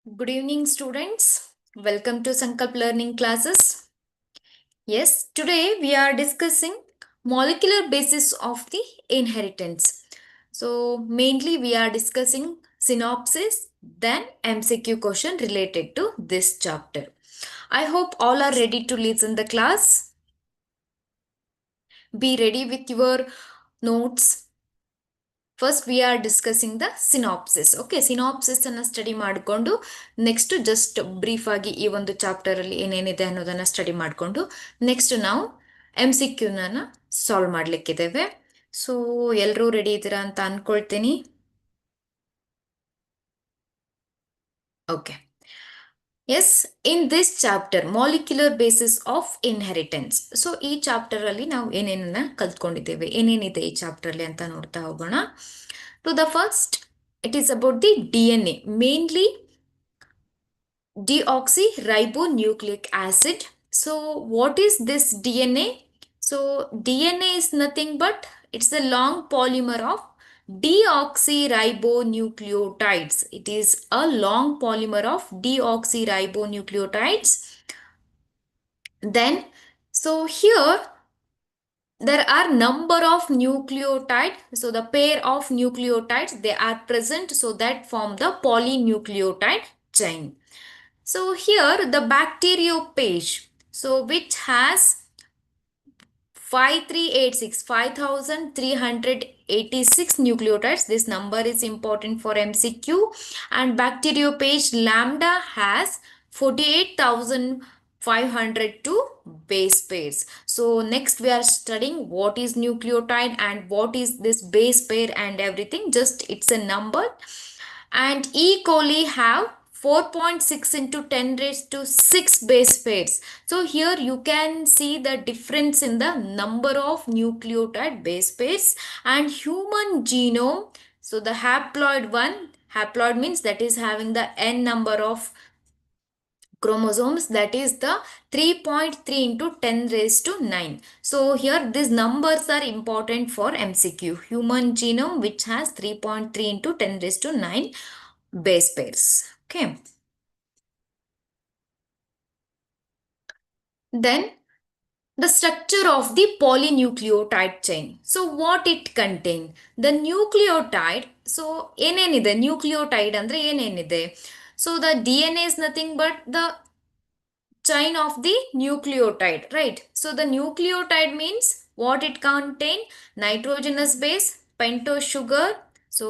Good evening, students. Welcome to Sankalp Learning Classes. Yes, today we are discussing molecular basis of the inheritance. So, mainly we are discussing synopsis, then MCQ question related to this chapter. I hope all are ready to listen the class. Be ready with your notes. First we are discussing the synopsis. Okay, synopsis ಅನ್ನು study ಮಾಡಿಕೊಂಡು next just brief ಆಗಿ ಈ ಒಂದು chapter ಅಲ್ಲಿ ಏನೇನಿದೆ ಅನ್ನೋದನ್ನ study ಮಾಡಿಕೊಂಡು next ನಾವು ಎಮ್ ಸಿ ಕ್ಯೂನ ಸಾಲ್ವ್ ಮಾಡ್ಲಿಕ್ಕಿದ್ದೇವೆ. ಸೊ ಎಲ್ಲರೂ ರೆಡಿ ಇದ್ದೀರಾ ಅಂತ ಅನ್ಕೊಳ್ತೀನಿ. Okay, yes, in this chapter molecular basis of inheritance. So ಈ ಚಾಪ್ಟರ್ ಅಲ್ಲಿ ನಾವು ಏನೇನನ್ನ ಕಲ್ತ್ಕೊಂಡಿದ್ದೇವೆ, ಏನೇನಿದೆ ಈ ಚಾಪ್ಟರ್ ಅಲ್ಲಿ ಅಂತ ನೋಡ್ತಾ ಹೋಗೋಣ. To the first, it is about the DNA, mainly deoxyribonucleic acid. So what is this DNA? So DNA is nothing but it's a long polymer of deoxyribonucleotides. It is a long polymer of deoxyribonucleotides. Then, so here there are number of nucleotide, so the pair of nucleotides they are present, so that form the polynucleotide chain. So here the bacteriophage, so which has 5386 nucleotides. This number is important for MCQ. And bacteriophage lambda has 48,502 base pairs. So next we are studying what is nucleotide and what is this base pair and everything. Just it's a number. And E. coli have 4.6 into 10 raised to 6 base pairs. So here you can see the difference in the number of nucleotide base pairs. And human genome, so the haploid one, haploid means that is having the n number of chromosomes, that is the 3.3 into 10 raised to 9. So here these numbers are important for MCQ. Human genome which has 3.3 into 10 raised to 9 base pairs. Okay. Then the structure of the polynucleotide chain. So what it contain? The nucleotide. So ಏನೇನಿದೆ nucleotide ಅಂದ್ರೆ ಏನೇನಿದೆ? So the DNA is nothing but the chain of the nucleotide, right? So the nucleotide means what it contain? Nitrogenous base, pentose sugar, so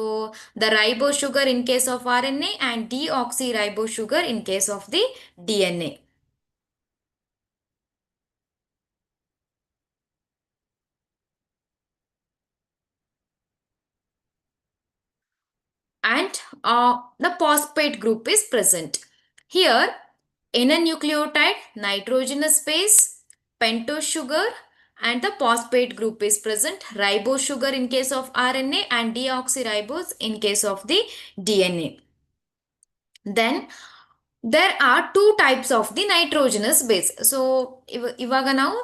the ribose sugar in case of RNA and deoxyribose sugar in case of the DNA. And the phosphate group is present. Here, in a nucleotide, nitrogenous base, pentose sugar, and the phosphate group is present. Ribose sugar in case of RNA and deoxyribose in case of the DNA. Then there are two types of the nitrogenous base. So ಇವಾಗ ನಾವು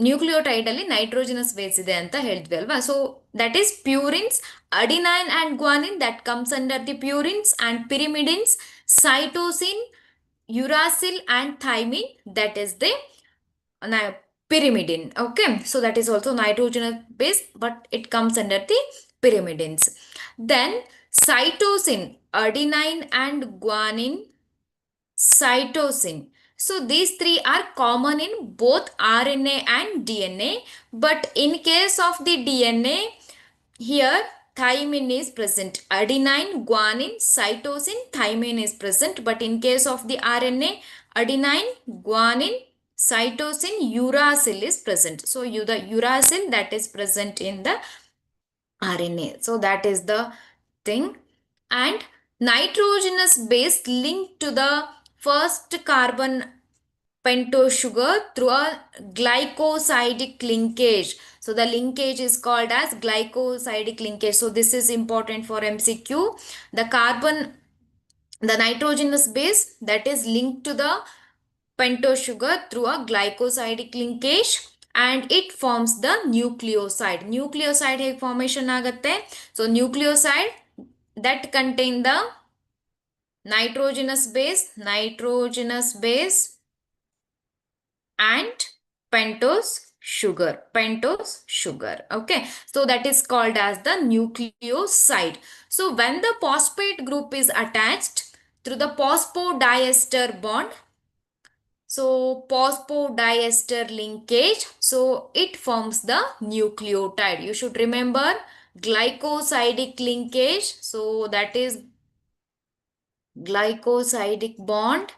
nucleotide ಅಲ್ಲಿ nitrogenous base ಇದೆ ಅಂತ ಹೇಳಿದ್ವಿ ಅಲ್ವಾ. So that is purines, adenine and guanine that comes under the purines, and pyrimidines, cytosine, uracil and thymine that is the pyrimidine. Okay, so that is also nitrogenous base but it comes under the pyrimidines. Then cytosine, adenine and guanine, cytosine. So these three are common in both RNA and DNA, but in case of the DNA, here thymine is present. Adenine, guanine, cytosine, thymine is present, but in case of the RNA, adenine, guanine, cytosine, uracil is present. So the uracil that is present in the RNA. So that is the thing. And nitrogenous base linked to the first carbon pentose sugar through a glycosidic linkage. So the linkage is called as glycosidic linkage. So this is important for MCQ. The nitrogenous base that is linked to the pentose sugar through a glycosidic linkage and it forms the nucleoside. Nucleoside ಹೇಗೆ formation ಆಗುತ್ತೆ? So nucleoside that contain the nitrogenous base and pentose sugar. Okay, so that is called as the nucleoside. So when the phosphate group is attached through the phosphodiester bond, so phosphodiester linkage, so it forms the nucleotide. You should remember glycosidic linkage, so that is glycosidic bond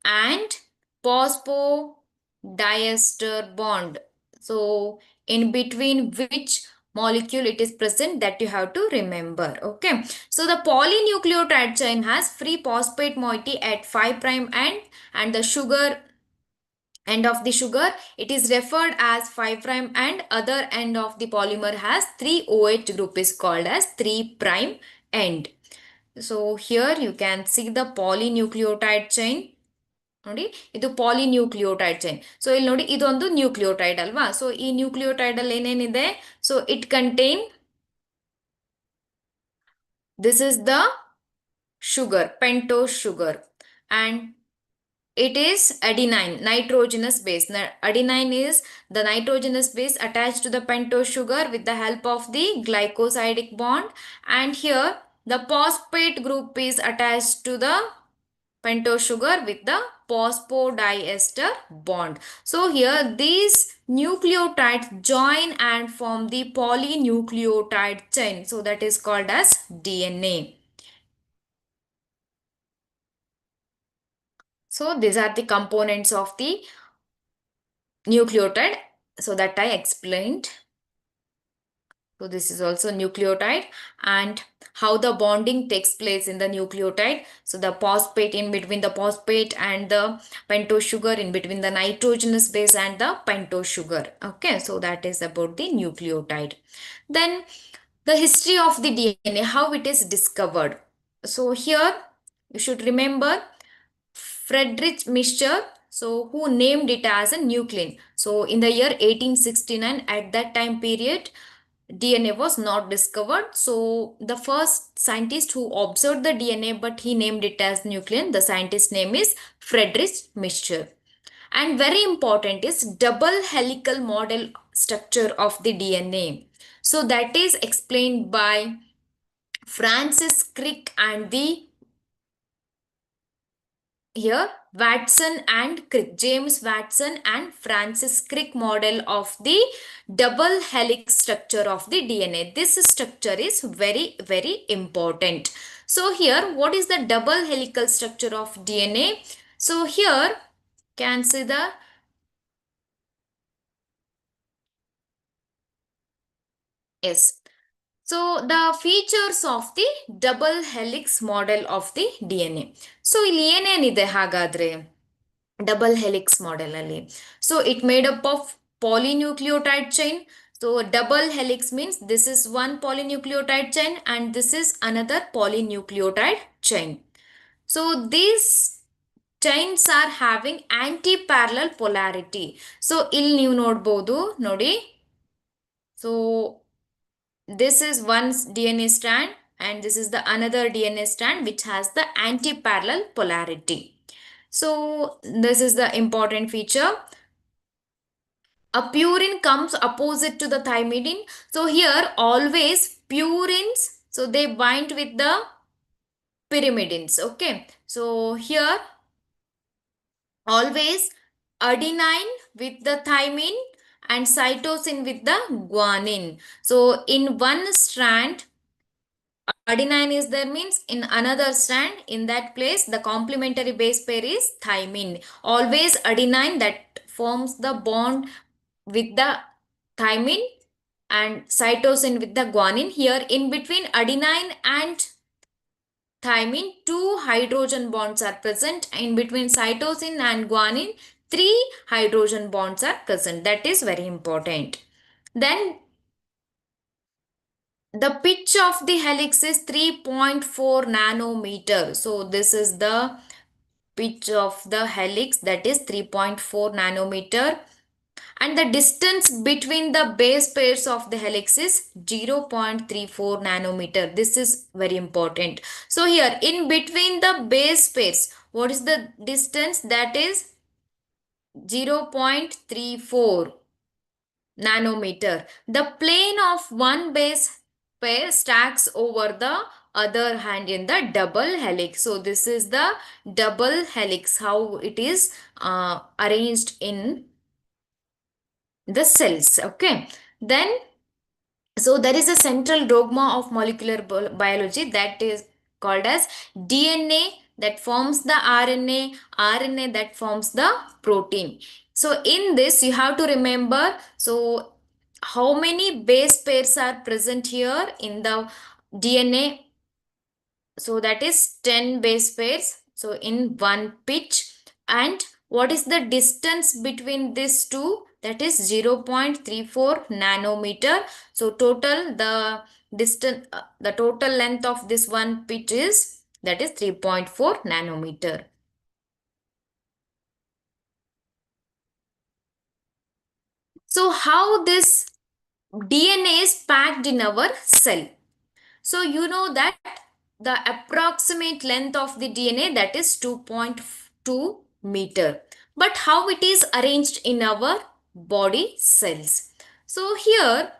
and phosphodiester bond. So in between which molecule it is present, that you have to remember. Okay, so the polynucleotide chain has free phosphate moiety at 5 prime end, and the sugar end of the sugar, it is referred as 5 prime, and other end of the polymer has 3 OH group is called as 3 prime end. So here you can see the polynucleotide chain. ನೋಡಿ ಇದು ಪಾಲಿನ್ಯೂಕ್ಲಿಯೋಟೈಡ್ chain. So ಇಲ್ಲಿ ನೋಡಿ ಇದೊಂದು nucleotide ಅಲ್ವಾ. So ಈ nucleotide ಅಲ್ಲಿ ಏನೇನಿದೆ, so it contain, this is the sugar, pentose sugar, and it is adenine, nitrogenous base. Adenine is the nitrogenous base attached to the pentose sugar with the help of the glycosidic bond, and here the phosphate group is attached to the pentose sugar with the phosphodiester bond. So here these nucleotides join and form the polynucleotide chain. So that is called as DNA. So these are the components of the nucleotide, so that I explained. So this is also nucleotide, and how the bonding takes place in the nucleotide. So the phosphate, in between the phosphate and the pentose sugar, in between the nitrogenous base and the pentose sugar. Okay, so that is about the nucleotide. Then the history of the DNA, how it is discovered. So here you should remember Friedrich Mischer, so who named it as a nuclein. So in the year 1869, at that time period, DNA was not discovered. So the first scientist who observed the DNA, but he named it as nuclein, the scientist name is Friedrich Mischer. And very important is double helical model structure of the DNA. So that is explained by Francis Crick and the here Watson and Crick, James Watson and Francis Crick model of the double helix structure of the DNA. This structure is very important. So here what is the double helical structure of DNA? So here can see the yes. So the features of the double helix model of the DNA. So ಇಲ್ಲಿ ಏನೇನಿದೆ ಹಾಗಾದ್ರೆ double helix model ಅಲ್ಲಿ. So it made up of polynucleotide chain. So double helix means this is one polynucleotide chain and this is another polynucleotide chain. So these chains are having anti-parallel polarity. So ಇಲ್ಲಿ ನೀವು ನೋಡ್ಬೋದು ನೋಡಿ. So this is one DNA strand and this is the another DNA strand which has the anti-parallel polarity. So this is the important feature. A purine comes opposite to the thymidine. So here always purines, so they bind with the pyrimidines. Okay. So here always adenine with the thymine and cytosine with the guanine. So in one strand adenine is there, means in another strand in that place the complementary base pair is thymine. Always adenine that forms the bond with the thymine and cytosine with the guanine. Here in between adenine and thymine, two hydrogen bonds are present. In between cytosine and guanine, three hydrogen bonds are present. That is very important. Then the pitch of the helix is 3.4 nanometer. So this is the pitch of the helix, that is 3.4 nanometer. And the distance between the base pairs of the helix is 0.34 nanometer. This is very important. So here in between the base pairs, what is the distance? That is 0.34 nanometer. The plane of one base pair stacks over the other hand in the double helix. So this is the double helix, how it is arranged in the cells. Okay. Then, so there is a central dogma of molecular biology, that is called as DNA that forms the RNA, RNA that forms the protein. So in this you have to remember, so how many base pairs are present here in the DNA? So that is 10 base pairs. So in one pitch. And what is the distance between these two? That is 0.34 nanometer. So total the distance, the total length of this one pitch is, that is 3.4 nanometer. So how this DNA is packed in our cell? So you know that the approximate length of the DNA, that is 2.2 meter. But how it is arranged in our body cells? So here,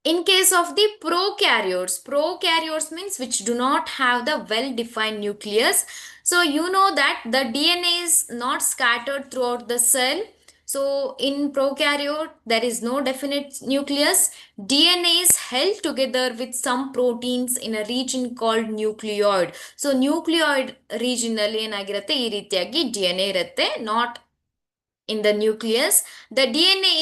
in case of the prokaryotes means which do not have the well-defined nucleus. So you know that the DNA is not scattered throughout the cell. So in prokaryote, there is no definite nucleus. DNA is held together with some proteins in a region called nucleoid. So nucleoid region ಅಲ್ಲಿ ಏನಾಗಿರುತ್ತೆ, ಈ ರೀತಿಯಾಗಿ DNA ಇರುತ್ತೆ, not in the nucleus. The DNA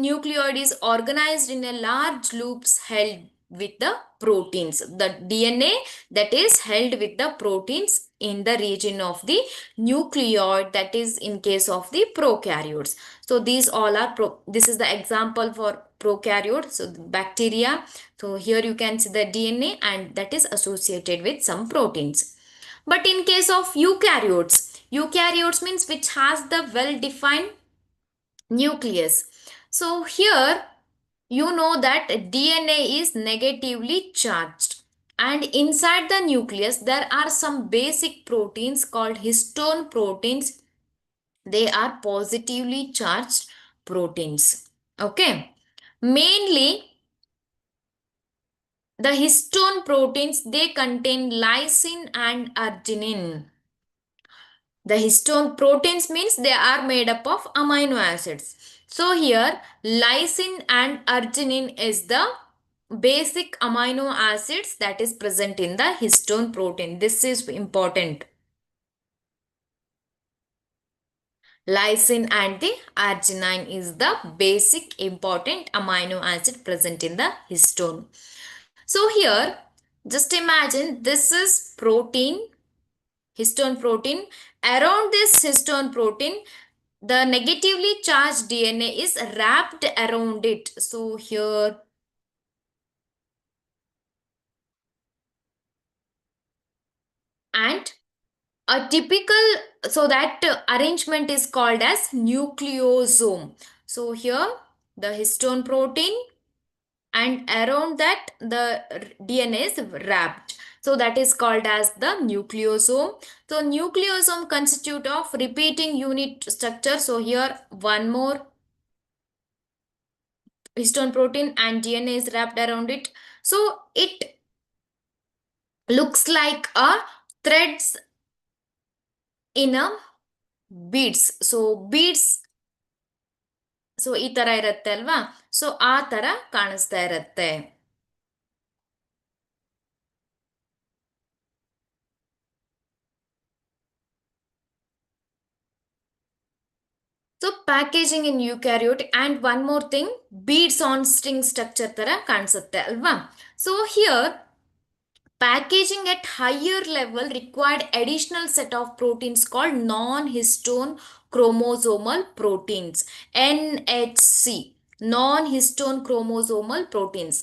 nucleoid is organized in a large loops held with the proteins. The DNA that is held with the proteins in the region of the nucleoid, that is in case of the prokaryotes. So these all are, this is the example for prokaryotes, so bacteria. So here you can see the DNA and that is associated with some proteins. But in case of eukaryotes means which has the well-defined nucleus. So here you know that DNA is negatively charged, and inside the nucleus there are some basic proteins called histone proteins. They are positively charged proteins. Okay. Mainly the histone proteins, they contain lysine and arginine. The histone proteins means they are made up of amino acids. So here lysine and arginine is the basic amino acids that is present in the histone protein. This is important. Lysine and the arginine is the basic important amino acid present in the histone. So here just imagine this is protein, histone protein. Around this histone protein, the negatively charged DNA is wrapped around it. So here, and a typical, so that arrangement is called as nucleosome. So here the histone protein, and around that the DNA is wrapped. So that is called as the nucleosome. So nucleosome constitute of repeating unit structure. So here one more histone protein and DNA is wrapped around it. So it looks like a threads in a beads. So beads, so ಈ ತರ ಇರುತ್ತೆ ಅಲ್ವಾ, so ಆ ತರ ಕಾಣಿಸ್ತಾ ಇರುತ್ತೆ. So packaging in eukaryote, and one more thing, beads on string structure ತರ ಕಾಣಿಸುತ್ತೆ ಅಲ್ವಾ. So here packaging at higher level required additional set of proteins called non-histone chromosomal proteins, NHC, non-histone chromosomal proteins.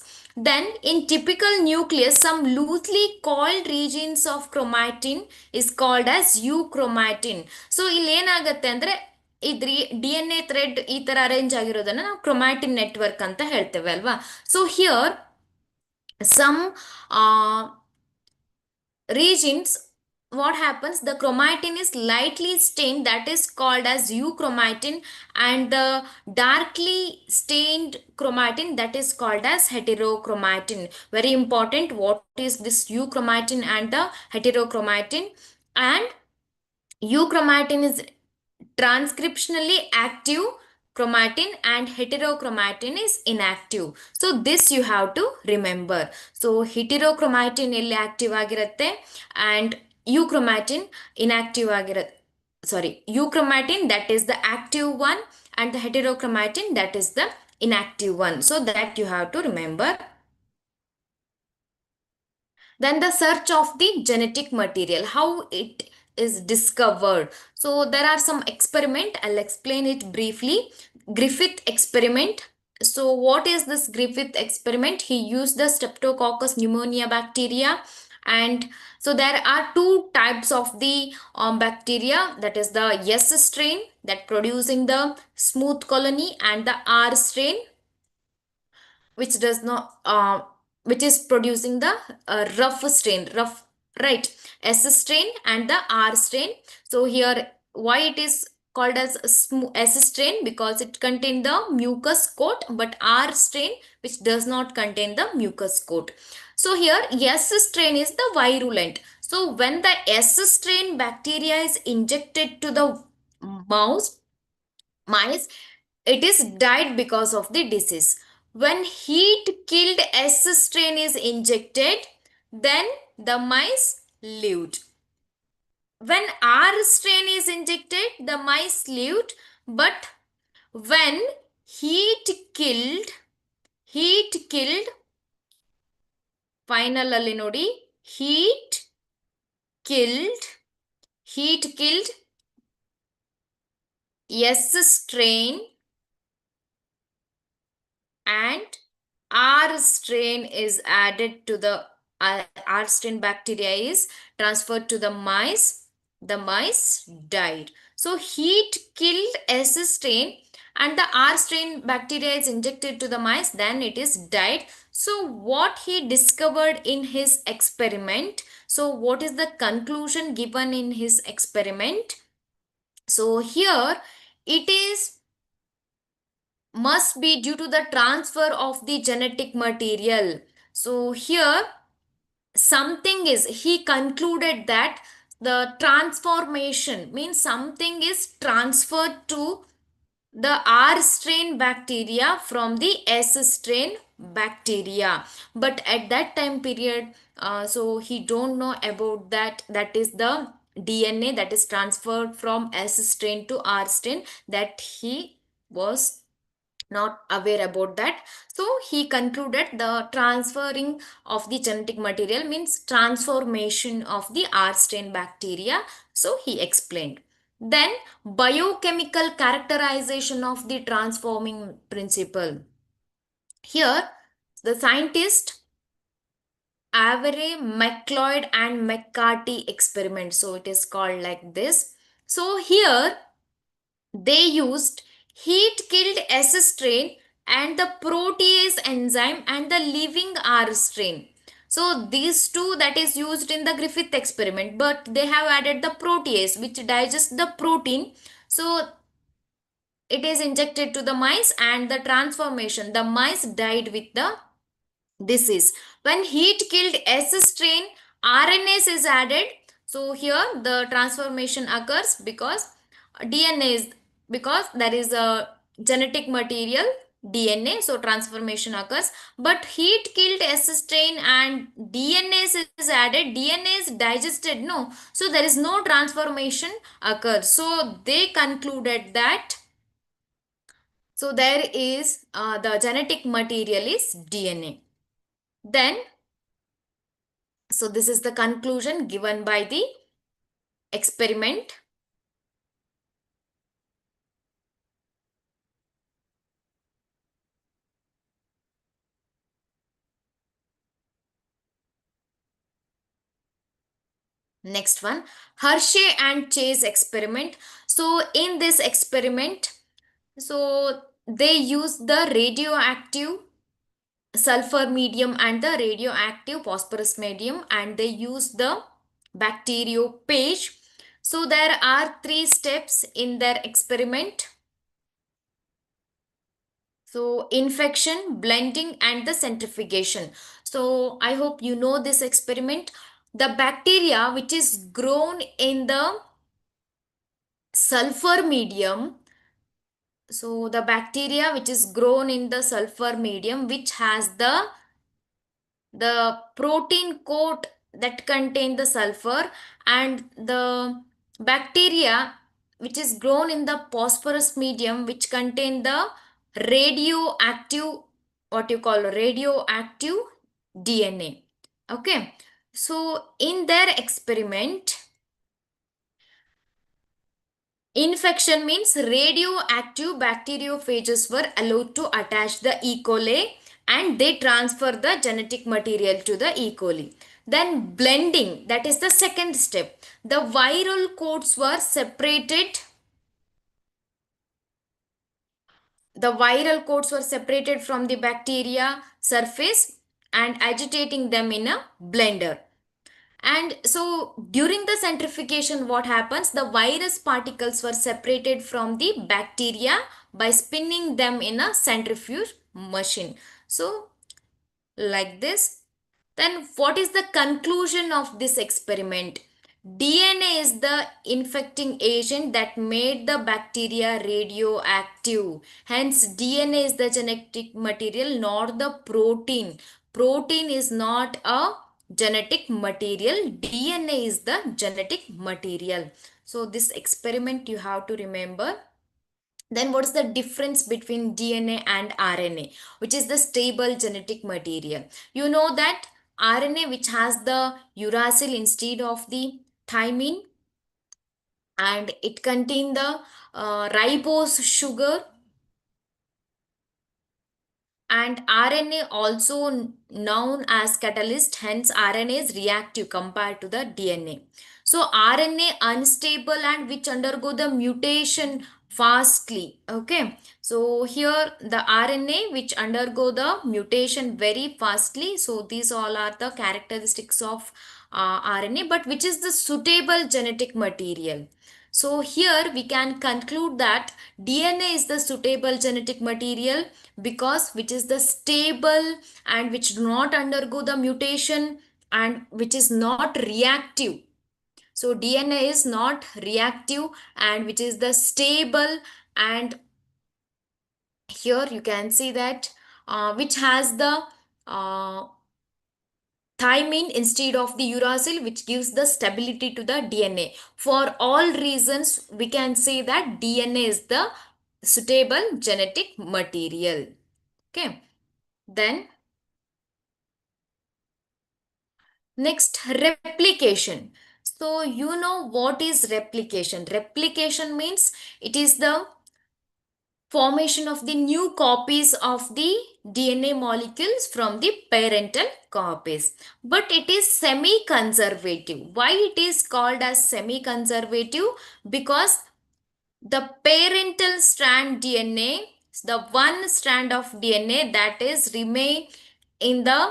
Then in typical nucleus, some loosely coiled regions of chromatin is called as euchromatin. So ಇಲ್ಲಿ ಏನಾಗುತ್ತೆ ಅಂದ್ರೆ ಇದ್ರಿ D N A thread ಈ ತರ arrange ಆಗಿರೋದನ್ನ ನಾವು chromatin network ಅಂತ ಹೇಳ್ತೇವೆ ಅಲ್ವಾ. So here some regions, what happens, the chromatin is lightly stained, that is called as euchromatin, and the darkly stained chromatin, that is called as heterochromatin. Very important, what is this euchromatin and the heterochromatin? And euchromatin is transcriptionally active chromatin and heterochromatin is inactive. So this you have to remember. So heterochromatin ಇಲ್ಲಿ active ಆಗಿರುತ್ತೆ and euchromatin inactive ಆಗಿರುತ್ತೆ. Sorry, euchromatin that is the active one and the heterochromatin that is the inactive one. So that you have to remember. Then the search of the genetic material, how it is discovered. So there are some experiment, I'll explain it briefly. Griffith experiment. So what is this Griffith experiment? He used the Streptococcus pneumonia bacteria, and so there are two types of the bacteria, that is the S strain that producing the smooth colony and the R strain which does not which is producing the rough strain, rough, right, S strain and the R strain. So here why it is called as S strain, because it contain the mucus coat, but R strain which does not contain the mucus coat. So here S strain is the virulent. So when the S strain bacteria is injected to the mouse mice, it is died because of the disease. When heat killed S strain is injected, then the mice lived. When R strain is injected, the mice lived, but when heat killed, heat killed, final ಅಲ್ಲಿ ನೋಡಿ, heat killed, heat killed S strain and R strain is added to the R strain bacteria is transferred to the mice died. So heat killed S strain and the R strain bacteria is injected to the mice, then it is died. So what he discovered in his experiment, so what is the conclusion given in his experiment? So here it is must be due to the transfer of the genetic material. So here something is, he concluded that the transformation means something is transferred to the R strain bacteria from the S strain bacteria, but at that time period so he don't know about that, that is the DNA that is transferred from S strain to R strain, that he was not aware about that. So he concluded the transferring of the genetic material means transformation of the R strain bacteria. So he explained. Then biochemical characterization of the transforming principle. Here the scientist Avery, McLeod and McCarthy experiment. So it is called like this. So here they used heat killed S strain and the protease enzyme and the living R strain. So these two that is used in the Griffith experiment, but they have added the protease which digests the protein. So it is injected to the mice and the transformation, the mice died with the disease. When heat killed S strain, RNase is added. So here the transformation occurs because DNA is, because there is a genetic material DNA, so transformation occurs. But heat killed S strain and DNA is added, DNA is digested, no, so there is no transformation occurs. So they concluded that, so there is the genetic material is DNA. Then so this is the conclusion given by the experiment. Next one, Hershey and Chase experiment. So in this experiment, so they use the radioactive sulfur medium and the radioactive phosphorus medium, and they use the bacteriophage. So there are three steps in their experiment. So infection, blending, and the centrifugation. So I hope you know this experiment. The bacteria which is grown in the sulfur medium, so the bacteria which is grown in the sulfur medium, which has the protein coat that contain the sulfur, and the bacteria which is grown in the phosphorus medium, which contain the radioactive, what you call radioactive DNA. Okay, so in their experiment, infection means radioactive bacteriophages were allowed to attach the E. coli, and they transfer the genetic material to the E. coli. Then blending, that is the second step. The viral coats were separated. The viral coats were separated from the bacteria surface and agitating them in a blender. And so during the centrifugation, what happens? The virus particles were separated from the bacteria by spinning them in a centrifuge machine. So like this. Then what is the conclusion of this experiment? DNA is the infecting agent that made the bacteria radioactive. Hence, DNA is the genetic material, not the protein. Protein is not a genetic material. DNA is the genetic material. So, this experiment you have to remember. Then what is the difference between DNA and RNA, which is the stable genetic material? You know that RNA, which has the uracil instead of the thymine, and it contain the ribose sugar, and RNA also known as catalyst, hence RNA is reactive compared to the DNA. So RNA unstable and which undergo the mutation fastly. Okay, so here the RNA which undergo the mutation very fastly. So these all are the characteristics of RNA, but which is the suitable genetic material. So here we can conclude that DNA is the suitable genetic material because which is the stable and which do not undergo the mutation and which is not reactive. So DNA is not reactive and which is the stable, and here you can see that which has the uh, thymine instead of the uracil, which gives the stability to the DNA. For all reasons, we can say that DNA is the suitable genetic material. Okay. Then next, replication. So you know what is replication? Replication means it is the formation of the new copies of the DNA molecules from the parental copies. But it is semi-conservative. Why it is called as semi-conservative? Because the parental strand DNA, the one strand of DNA that is remain in the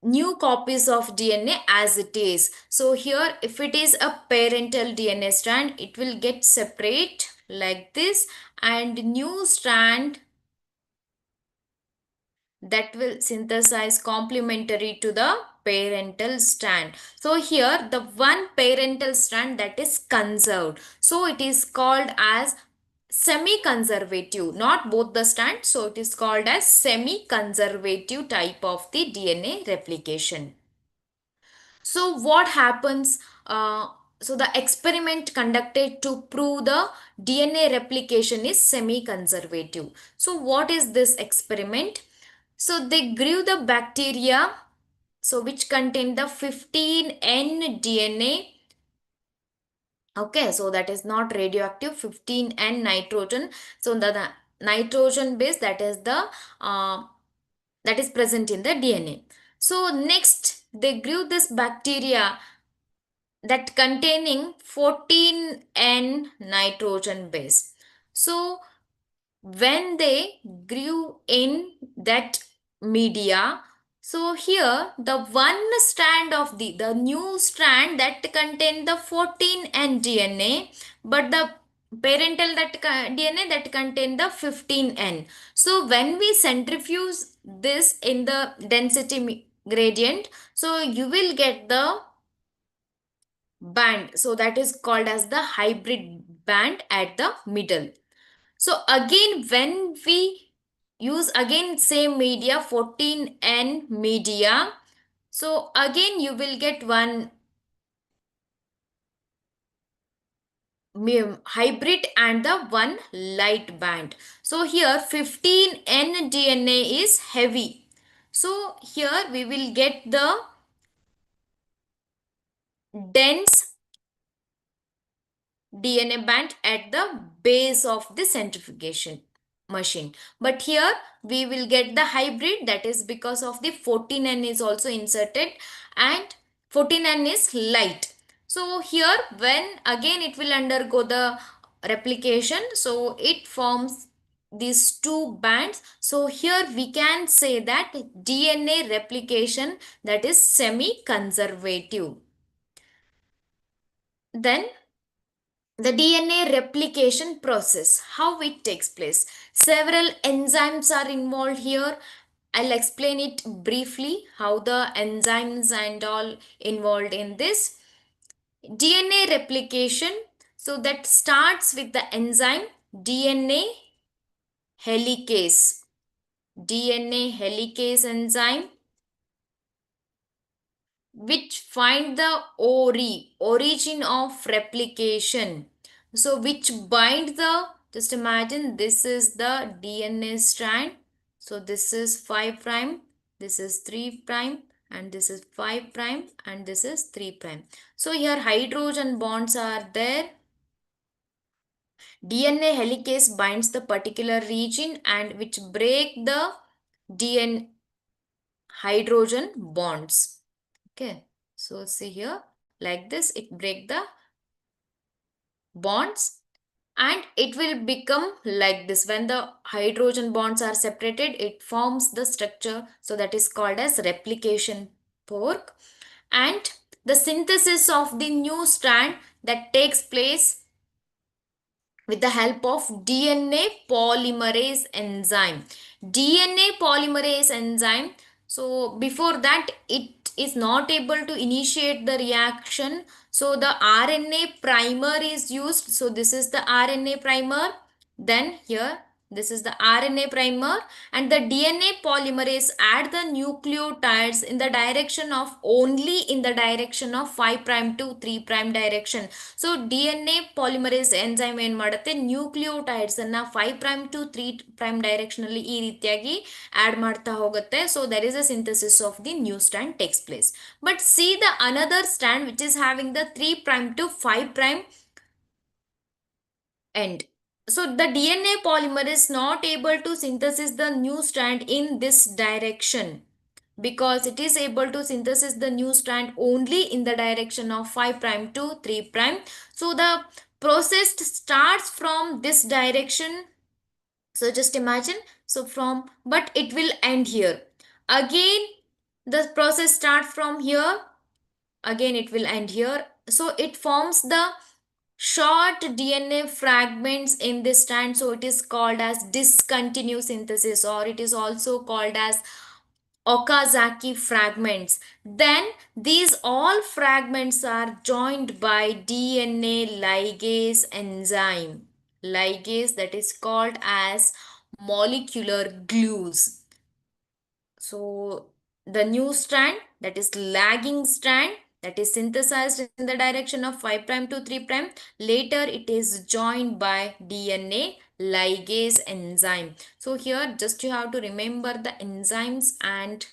new copies of DNA as it is. So here if it is a parental DNA strand, it will get separate like this, and new strand that will synthesize complementary to the parental strand. So here the one parental strand that is conserved. So it is called as semi-conservative, not both the strands. So it is called as semi-conservative type of the DNA replication. So what happens? So the experiment conducted to prove the DNA replication is semi-conservative. So what is this experiment? So they grew the bacteria, so which contain the 15N DNA. Okay, so that is not radioactive, 15N nitrogen. So the nitrogen base that is the that is present in the DNA. So next they grew this bacteria that containing 14N nitrogen base. So when they grew in that media, so here the one strand of the new strand that contained the 14N DNA, but the parental DNA that contained the 15N. So when we centrifuge this in the density gradient, so you will get the band, so that is called as the hybrid band at the middle. So again, when we use again same media, 14N media, so again you will get one hybrid and the one light band. So here 15N DNA is heavy. So here we will get the dense DNA band at the base of the centrifugation machine. But here we will get the hybrid, that is because of the 14N is also inserted and 14N is light. So here when again it will undergo the replication, so it forms these two bands. So here we can say that DNA replication, that is semi-conservative. Then the DNA replication process, how it takes place. Several enzymes are involved here. I'll explain it briefly how the enzymes and all involved in this. DNA replication, so that starts with the enzyme DNA helicase. DNA helicase enzyme which find the origin of replication. So which bind the, just imagine this is the DNA strand. So this is 5 prime, this is 3 prime, and this is 5 prime, and this is 3 prime. So here hydrogen bonds are there. DNA helicase binds the particular region and which break the DNA hydrogen bonds. Okay, so see here, like this, it break the bonds and it will become like this. When the hydrogen bonds are separated, it forms the structure. So that is called as replication fork. And the synthesis of the new strand that takes place with the help of DNA polymerase enzyme. DNA polymerase enzyme. So before that, it is not able to initiate the reaction. So the RNA primer is used. So this is the RNA primer. Then here this is the RNA primer and the DNA polymerase add the nucleotides in the direction of only in the direction of 5 prime to 3 prime direction. So DNA polymerase enzyme ಏನು ಮಾಡುತ್ತೆ nucleotides ಅನ್ನ 5 prime to 3 prime direction ಅಲ್ಲಿ ಈ ರೀತಿಯಾಗಿ add ಮಾಡ್ತಾ ಹೋಗುತ್ತೆ. So there is a synthesis of the new stand takes place. But see the another stand which is having the 3 prime to 5 prime end. So the DNA polymer is not able to synthesize the new strand in this direction because it is able to synthesize the new strand only in the direction of 5 prime to 3 prime. So the process starts from this direction. So just imagine, so from, but it will end here. Again the process starts from here, again it will end here. So it forms the short DNA fragments in this strand. So it is called as discontinuous synthesis, or it is also called as Okazaki fragments. Then these all fragments are joined by DNA ligase enzyme. Ligase, that is called as molecular glues. So the new strand, that is lagging strand, that is synthesized in the direction of 5 prime to 3 prime. Later it is joined by DNA ligase enzyme. So here just you have to remember the enzymes. And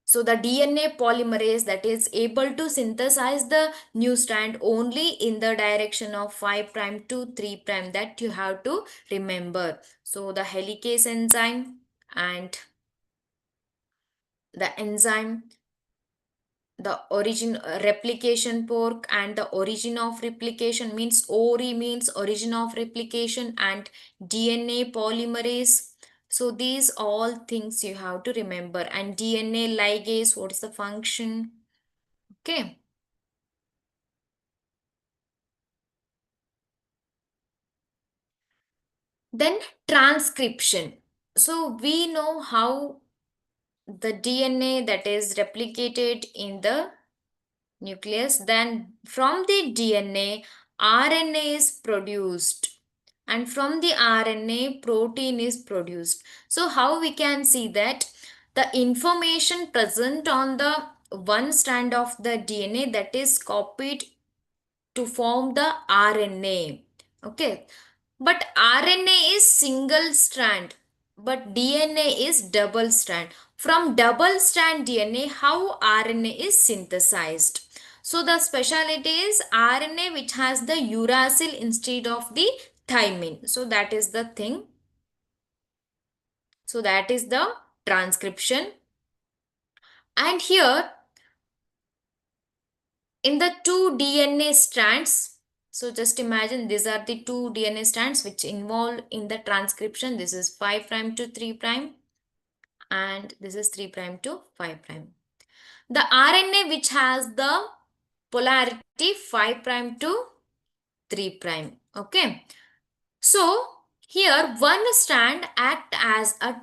so the DNA polymerase that is able to synthesize the new strand only in the direction of 5 prime to 3 prime, that you have to remember. So the helicase enzyme and the enzyme the origin replication pork, and the origin of replication means ori means origin of replication, and DNA polymerase. So these all things you have to remember. And DNA ligase, what is the function? Okay. Then transcription. So we know how the DNA that is replicated in the nucleus, then from the DNA, RNA is produced, and from the RNA, protein is produced. So, how we can see that the information present on the one strand of the DNA that is copied to form the RNA. Okay, but RNA is single strand, but DNA is double strand. From double strand DNA, how RNA is synthesized? So the specialty is RNA which has the uracil instead of the thymine. So that is the thing. So that is the transcription. And here in the two DNA strands, so just imagine these are the two DNA strands which involve in the transcription. This is 5 prime to 3 prime, and this is 3 prime to 5 prime. The RNA which has the polarity 5 prime to 3 prime. Okay. So here one strand act as a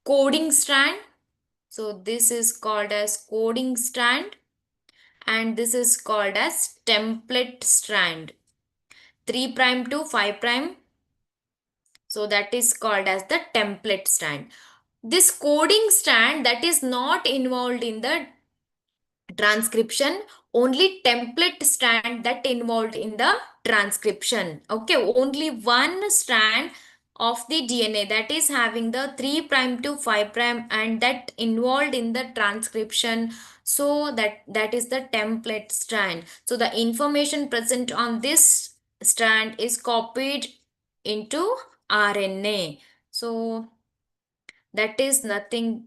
coding strand. So this is called as coding strand, and this is called as template strand. 3 prime to 5 prime. So that is called as the template strand. This coding strand that is not involved in the transcription, only template strand that involved in the transcription. Okay, only one strand of the DNA that is having the 3 prime to 5 prime and that involved in the transcription. So that is the template strand. So the information present on this strand is copied into RNA. So that is nothing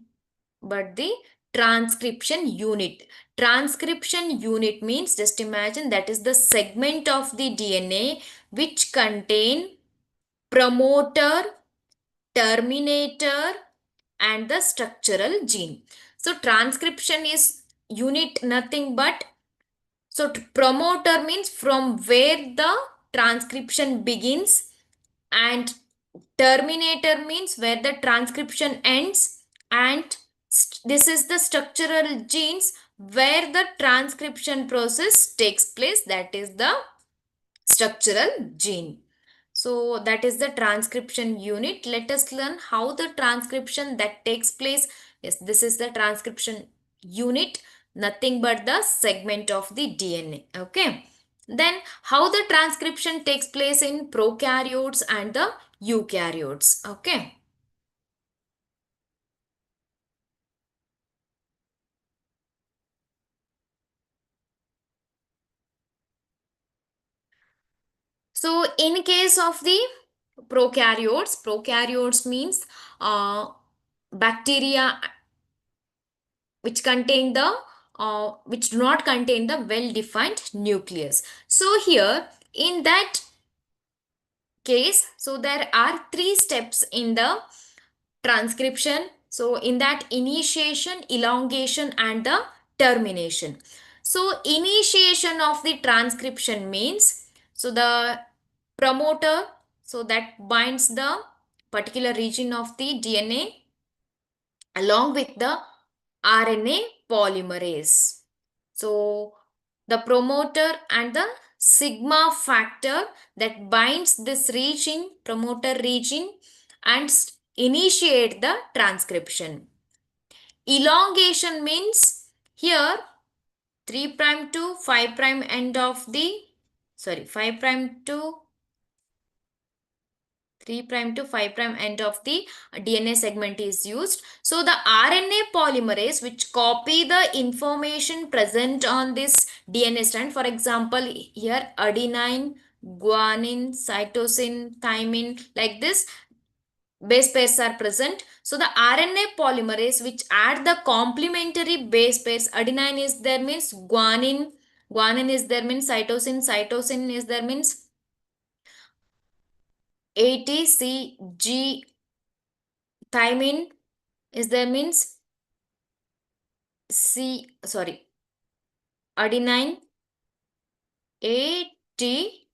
but the transcription unit. Transcription unit means, just imagine, that is the segment of the DNA which contain promoter, terminator, and the structural gene. So transcription is unit nothing but, so promoter means from where the transcription begins, and terminator means where the transcription ends, and this is the structural genes where the transcription process takes place, that is the structural gene. So that is the transcription unit. Let us learn how the transcription that takes place. Yes, this is the transcription unit, nothing but the segment of the DNA. Okay. Then how the transcription takes place in prokaryotes and the eukaryotes. Okay. So in case of the prokaryotes means bacteria which contain the which do not contain the well defined nucleus. So here in that case, so there are three steps in the transcription. So in that, initiation, elongation, and the termination. So initiation of the transcription means, so the promoter, so that binds the particular region of the DNA along with the RNA polymerase. So the promoter and the sigma factor that binds this region, promoter region, and initiate the transcription. Elongation means here 3 prime to 5 prime end of the, sorry, 5 prime to 3 prime to 5 prime end of the DNA segment is used. So the RNA polymerase which copy the information present on this DNA strand, for example here adenine, guanine, cytosine, thymine, like this, base pairs are present. So the RNA polymerase which add the complementary base pairs, adenine is there means guanine, guanine is there means cytosine, cytosine is there means ATCG, thymine is there means C, sorry, adenine, ATCG,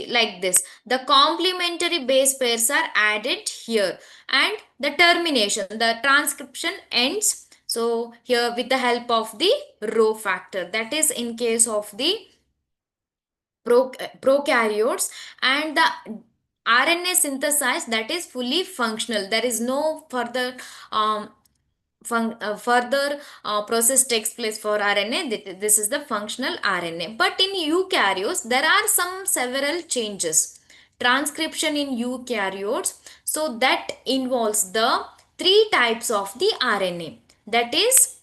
like this. The complementary base pairs are added here, and the termination, the transcription ends. So here with the help of the rho factor, that is in case of the prokaryotes, and the RNA synthesized, that is fully functional. There is no further um, further process takes place for RNA. This is the functional RNA. But in eukaryotes, there are some several changes. Transcription in eukaryotes, so that involves the three types of the RNA. That is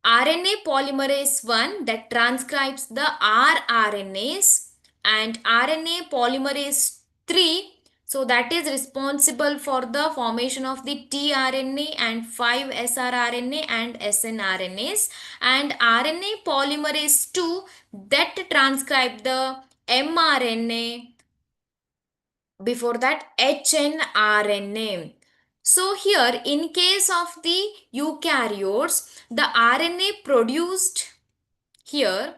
RNA polymerase 1 that transcribes the rRNAs, and RNA polymerase 3, so that is responsible for the formation of the tRNA and 5 srRNA and snRNAs, and RNA polymerase 2 that transcribe the mRNA, before that hnRNA. So here in case of the eukaryotes, the RNA produced here,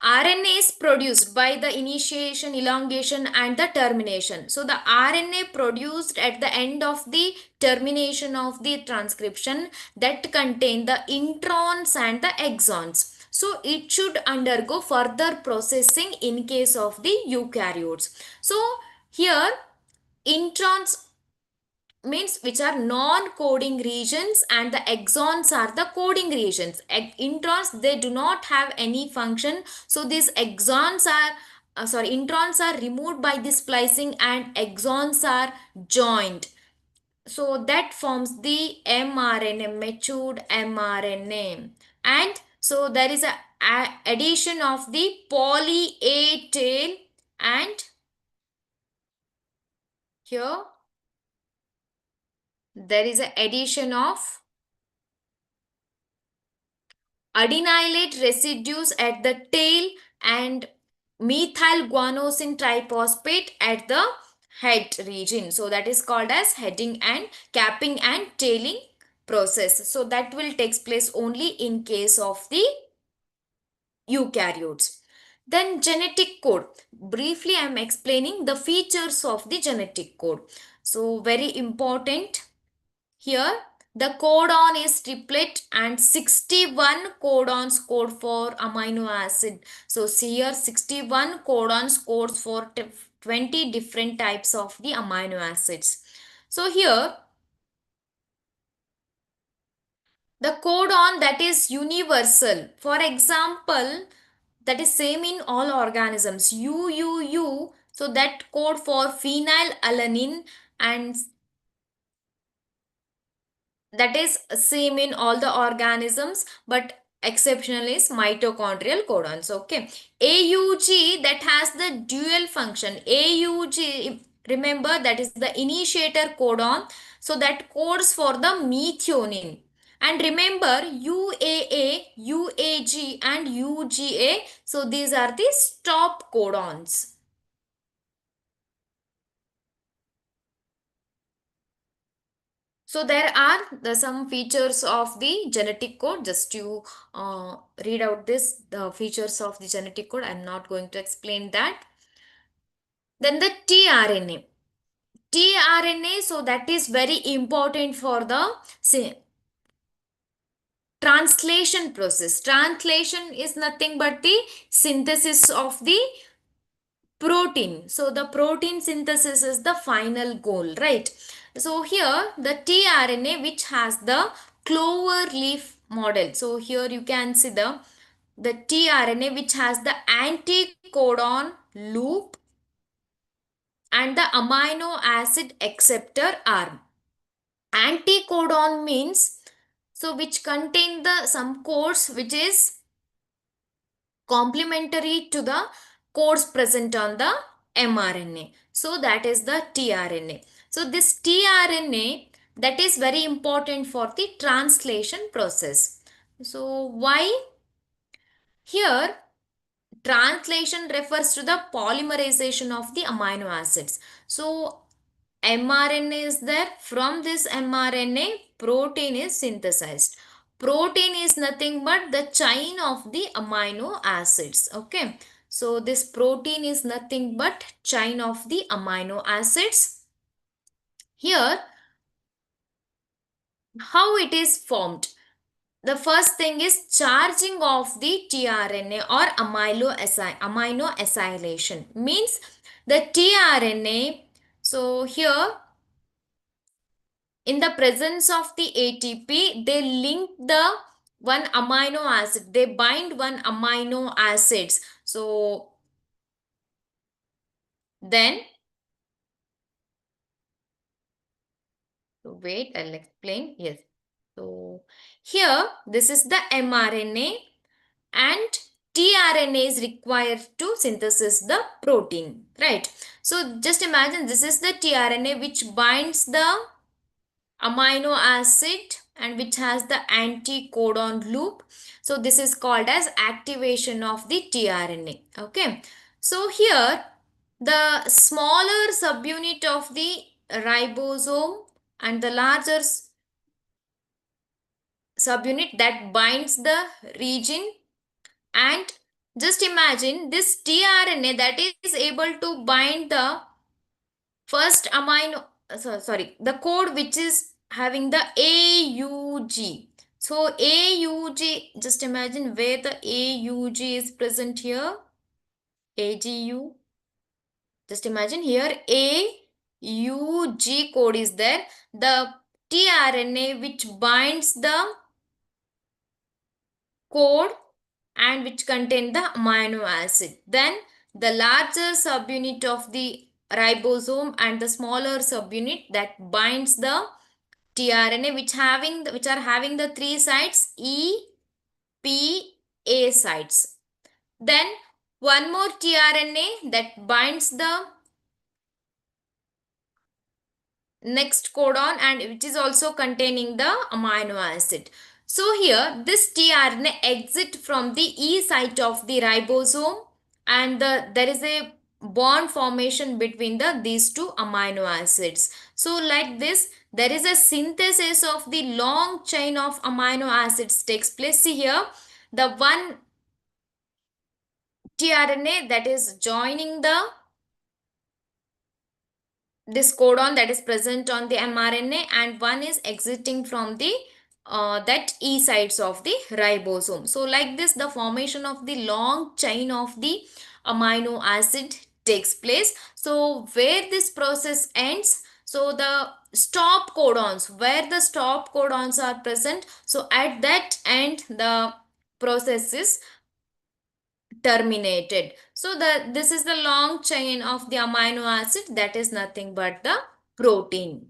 RNA is produced by the initiation, elongation and the termination. So the RNA produced at the end of the termination of the transcription, that contain the introns and the exons. So it should undergo further processing in case of the eukaryotes. So here introns means which are non-coding regions, and the exons are the coding regions. Introns, they do not have any function, so these exons are introns are removed by this splicing and exons are joined, so that forms the mRNA, matured mRNA. And so there is a addition of the poly A tail, and here there is a addition of adenylate residues at the tail and methyl guanosine triphosphate at the head region. So that is called as heading and capping and tailing process. So that will take place only in case of the eukaryotes. Then genetic code. Briefly I am explaining the features of the genetic code. So very important. Here, the codon is triplet and 61 codons code for amino acid. So, here 61 codons codes for 20 different types of the amino acids. So, here the codon that is universal. For example, that is same in all organisms. UUU. So, that code for phenylalanine, and that is same in all the organisms, but exceptional is mitochondrial codons. Okay, AUG, that has the dual function. AUG, remember, that is the initiator codon, so that codes for the methionine. And remember, UAA, UAG and UGA, so these are the stop codons. So there are some features of the genetic code. Just to read out the features of the genetic code. I'm not going to explain that. Then the tRNA. tRNA, so that is very important for the translation process. Translation is nothing but the synthesis of the protein. So the protein synthesis is the final goal, right? So here the tRNA which has the clover leaf model. So here you can see the tRNA which has the anticodon loop and the amino acid acceptor arm. Anticodon means, so which contain the some codes which is complementary to the codes present on the mRNA. So that is the tRNA. So this tRNA, that is very important for the translation process. So why? Here translation refers to the polymerization of the amino acids. So mRNA is there. From this mRNA, protein is synthesized. Protein is nothing but the chain of the amino acids. Okay. So this protein is nothing but chain of the amino acids. Here, how it is formed? The first thing is charging of the tRNA or amino acylation. Means the tRNA, so here in the presence of the ATP, they link the one amino acid. They bind one amino acids. So then, wait, I'll explain. Yes. So here, this is the mRNA and tRNA is required to synthesis the protein, right? So just imagine this is the tRNA which binds the amino acid and which has the anti-codon loop. So this is called as activation of the tRNA. Okay. So here the smaller subunit of the ribosome and the larger subunit that binds the region, and just imagine this tRNA that is able to bind the first amino, sorry, the code which is having the AUG. So AUG, just imagine where the AUG is present here. AGU. Just imagine here AUG code is there. The tRNA which binds the code and which contain the amino acid. Then the larger subunit of the ribosome and the smaller subunit that binds the tRNA which are having the three sites E, P, A sites. Then one more tRNA that binds the next codon and which is also containing the amino acid. So here this tRNA exit from the E site of the ribosome and there is a bond formation between these two amino acids. So like this there is a synthesis of the long chain of amino acids takes place. See here the one tRNA that is joining the this codon that is present on the mRNA and one is exiting from the that E sites of the ribosome. So like this the formation of the long chain of the amino acid takes place. So where this process ends, so the stop codons, where the stop codons are present, so at that end the process is terminated. So this is the long chain of the amino acid that is nothing but the protein.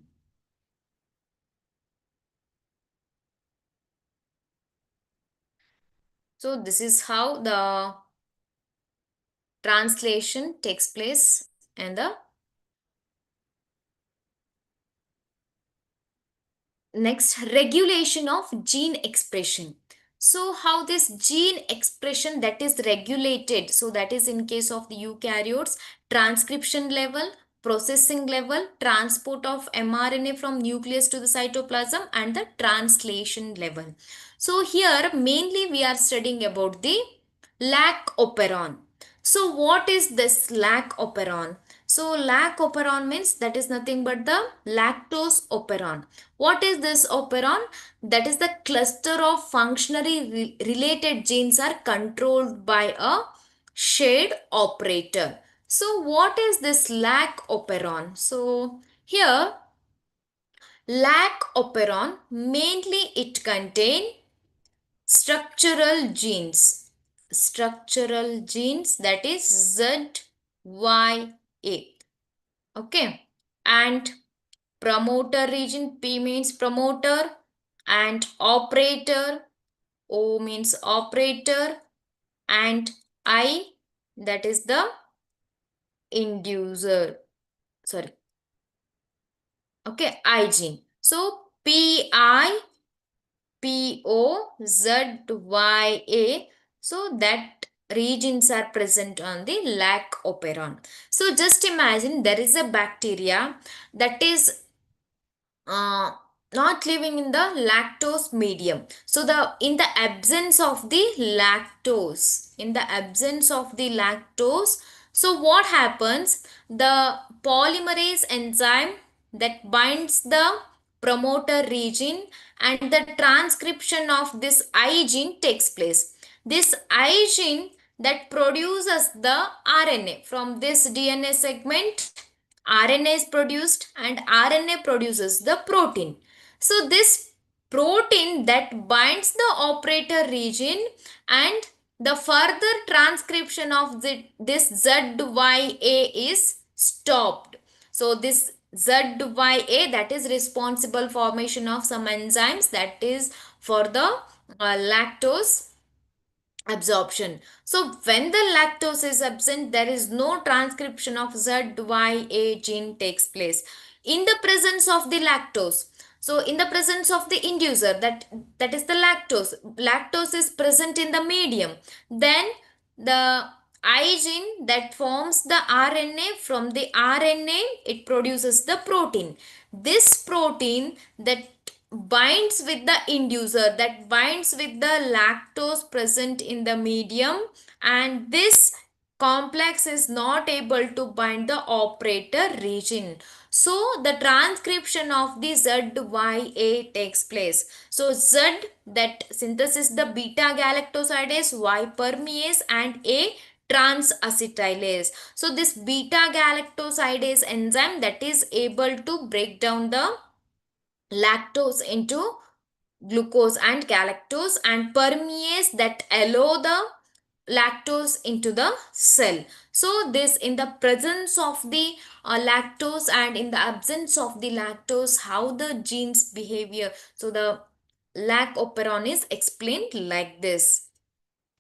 So this is how the translation takes place and the next, regulation of gene expression. So how this gene expression that is regulated, so that is in case of the eukaryotes, transcription level, processing level, transport of mRNA from nucleus to the cytoplasm and the translation level. So here mainly we are studying about the lac operon. So what is this lac operon? So lac operon means that is nothing but the lactose operon. What is this operon? That is the cluster of functionally related genes are controlled by a shared operator. So what is this lac operon? So here lac operon mainly it contain structural genes. Structural genes that is Z, Y, A. Okay. And promoter region, P means promoter and operator, O means operator and I that is the inducer, sorry, okay, I gene. So PIPOZYA. So that regions are present on the lac operon. So just imagine there is a bacteria that is uh, not living in the lactose medium. So the in the absence of the lactose, in the absence of the lactose, so what happens? The polymerase enzyme that binds the promoter region and the transcription of this I gene takes place. This I gene that produces the RNA from this DNA segment. RNA is produced and RNA produces the protein. So this protein that binds the operator region and the further transcription of this ZYA is stopped. So this ZYA that is responsible formation of some enzymes that is for the lactose absorption. So when the lactose is absent, there is no transcription of ZYA gene takes place. In the presence of the lactose, so in the presence of the inducer, that is the lactose is present in the medium. Then the I gene that forms the RNA, from the RNA it produces the protein. This protein that binds with the inducer, that binds with the lactose present in the medium, and this complex is not able to bind the operator region. So the transcription of the ZYA takes place. So Z that synthesis the beta galactosidase, Y permease, and A transacetylase. So this beta galactosidase enzyme that is able to break down the lactose into glucose and galactose, and permease that allow the lactose into the cell. So this in the presence of the lactose and in the absence of the lactose, how the genes behavior, so the lac operon is explained like this.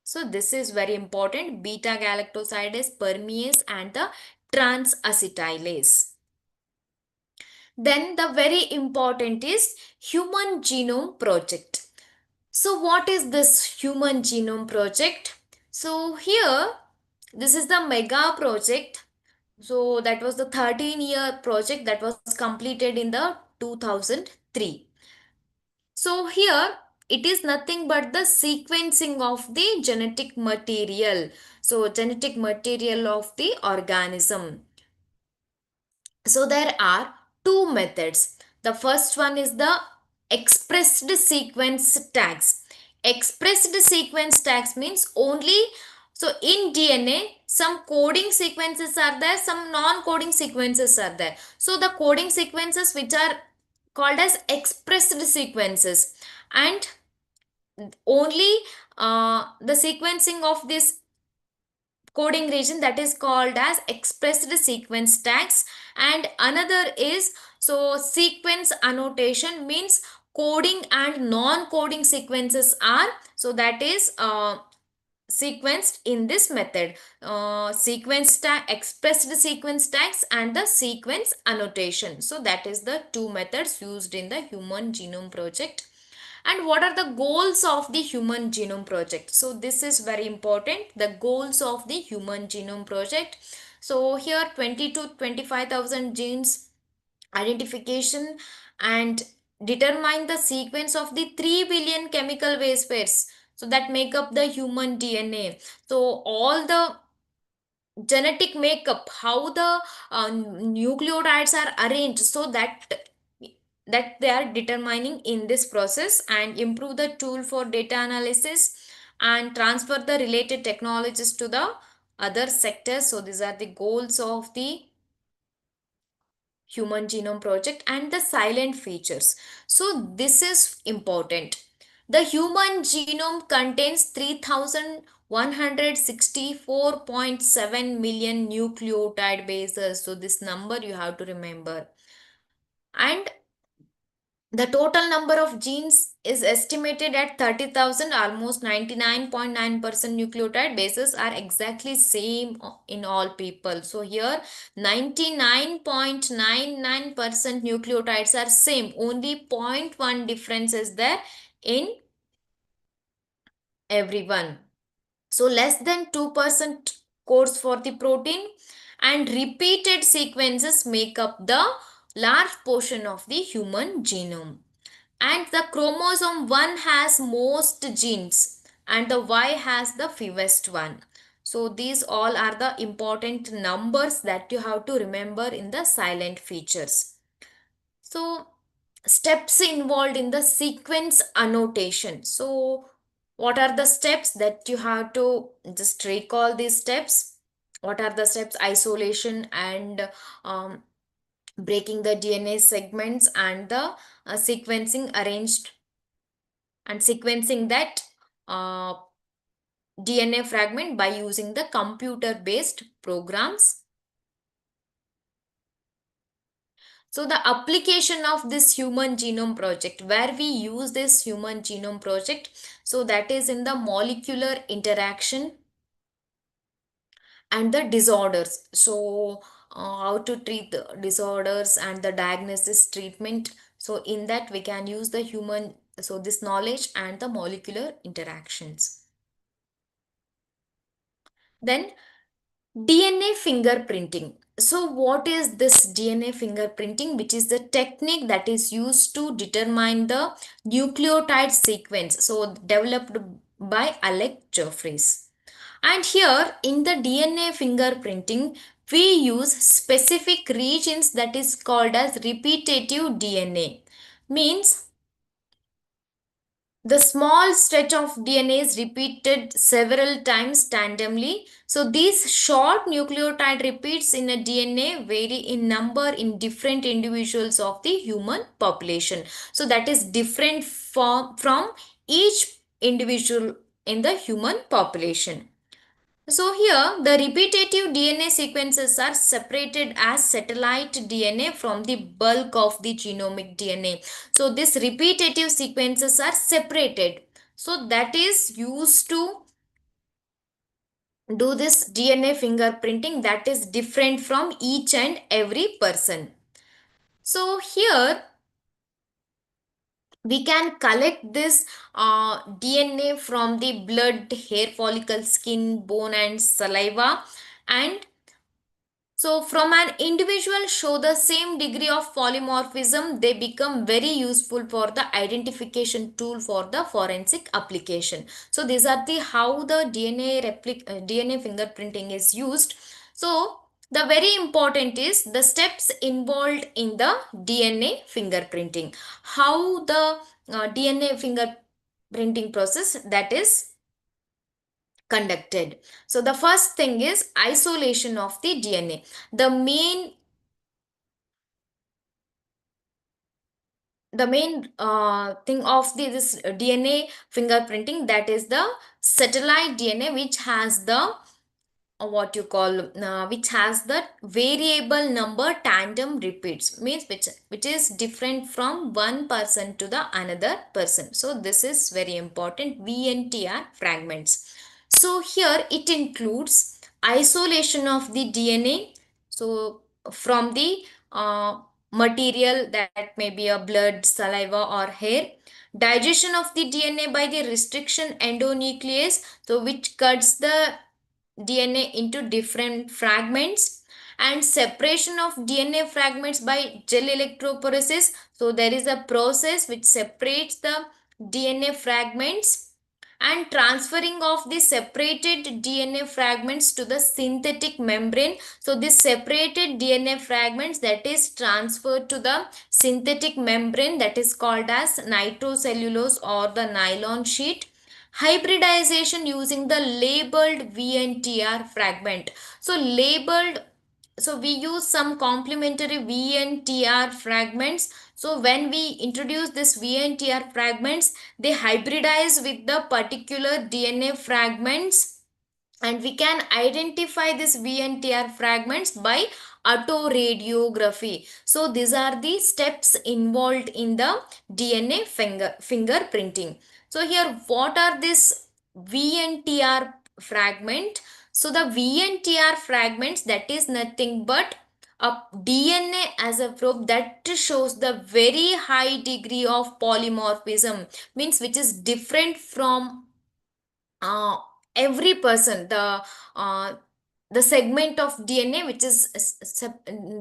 So this is very important: beta galactosidase, permease, and the transacetylase. Then the very important is Human Genome Project. So what is this Human Genome Project? So here, this is the mega project. So that was the 13-year project that was completed in the 2003. So here it is nothing but the sequencing of the genetic material. So genetic material of the organism. So there are two methods. The first one is the expressed sequence tags. Expressed sequence tags means only, so in DNA some coding sequences are there, some non-coding sequences are there. So the coding sequences which are called as expressed sequences, and only the sequencing of this coding region that is called as expressed sequence tags. And another is, so sequence annotation means coding and non-coding sequences are, so that is sequenced in this method. Sequence tag, expressed sequence tags, and the sequence annotation. So that is the two methods used in the Human Genome Project. And what are the goals of the Human Genome Project? So this is very important, the goals of the Human Genome Project. So here 20 to 25,000 genes identification, and determine the sequence of the 3 billion chemical base pairs, so that make up the human DNA. So all the genetic makeup, how the nucleotides are arranged, so that they are determining in this process, and improve the tool for data analysis and transfer the related technologies to the other sectors. So these are the goals of the Human Genome Project. And the silent features, so this is important. The human genome contains 3164.7 million nucleotide bases. So this number you have to remember. And The total number of genes is estimated at 30,000. Almost 99.9% nucleotide bases are exactly same in all people. So here 99.99% nucleotides are same. Only zero point 0.1 difference is there in everyone. So less than 2% codes for the protein, and repeated sequences make up the large portion of the human genome. And the chromosome 1 has most genes and the Y has the fewest one. So these all are the important numbers that you have to remember in the silent features. So steps involved in the sequence annotation. So what are the steps that you have to just recall these steps? What are the steps? Isolation and breaking the DNA segments, and the sequencing arranged and sequencing that uh, DNA fragment by using the computer based programs. So the application of this human genome project, where we use this human genome project, so that is in the molecular interaction and the disorders. So how to treat the disorders and the diagnosis treatment. So in that we can use the human, so this knowledge and the molecular interactions. Then DNA fingerprinting. So, what is this DNA fingerprinting? Which is the technique that is used to determine the nucleotide sequence. So, developed by Alec Jeffries. And here in the DNA fingerprinting, we use specific regions that is called as repetitive DNA. Means the small stretch of DNA is repeated several times randomly. So these short nucleotide repeats in a DNA vary in number in different individuals of the human population. So that is different from each individual in the human population. So here the repetitive DNA sequences are separated as satellite DNA from the bulk of the genomic DNA. So these repetitive sequences are separated. So that is used to do this DNA fingerprinting that is different from each and every person. So here we can collect this DNA from the blood, hair follicle, skin, bone and saliva, and so from an individual show the same degree of polymorphism, they become very useful for the identification tool for the forensic application. So these are the how the DNA fingerprinting is used. So the very important is the steps involved in the DNA fingerprinting. How the DNA fingerprinting process that is conducted. So the first thing is isolation of the DNA. The main thing of this DNA fingerprinting, that is the satellite DNA, which has the what you call which has the variable number tandem repeats, means which is different from one person to the another person. So this is very important, VNTR fragments. So here it includes isolation of the DNA, so from the material that may be a blood, saliva or hair. Digestion of the DNA by the restriction endonuclease, so which cuts the DNA into different fragments, and separation of DNA fragments by gel electrophoresis. So there is a process which separates the DNA fragments, and transferring of the separated DNA fragments to the synthetic membrane. So this separated DNA fragments that is transferred to the synthetic membrane, that is called as nitrocellulose or the nylon sheet. Hybridization using the labeled VNTR fragment. So labeled, so we use some complementary VNTR fragments. So when we introduce this VNTR fragments, they hybridize with the particular DNA fragments, and we can identify this VNTR fragments by autoradiography. So these are the steps involved in the DNA fingerprinting. So here, what are this VNTR fragment? So the VNTR fragments, that is nothing but a DNA as a probe that shows the very high degree of polymorphism, means which is different from uh, every person, uh, the segment of DNA which is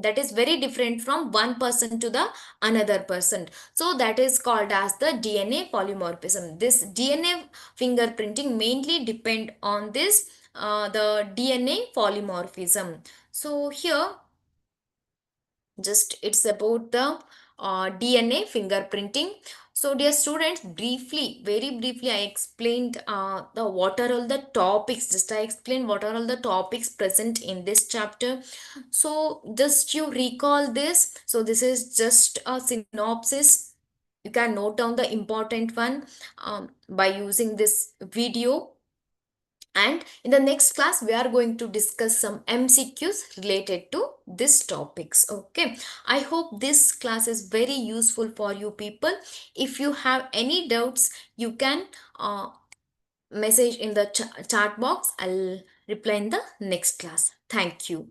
that is very different from one person to the another person. So that is called as the DNA polymorphism. This DNA fingerprinting mainly depend on this the DNA polymorphism. So here, just it's about the DNA fingerprinting. So dear students, briefly, very briefly, I explained the what are all the topics, just I explained what are all the topics present in this chapter. So just you recall this. So this is just a synopsis. You can note down the important one by using this video. And in the next class, we are going to discuss some MCQs related to these topics. Okay. I hope this class is very useful for you people. If you have any doubts, you can message in the chat box. I'll reply in the next class. Thank you.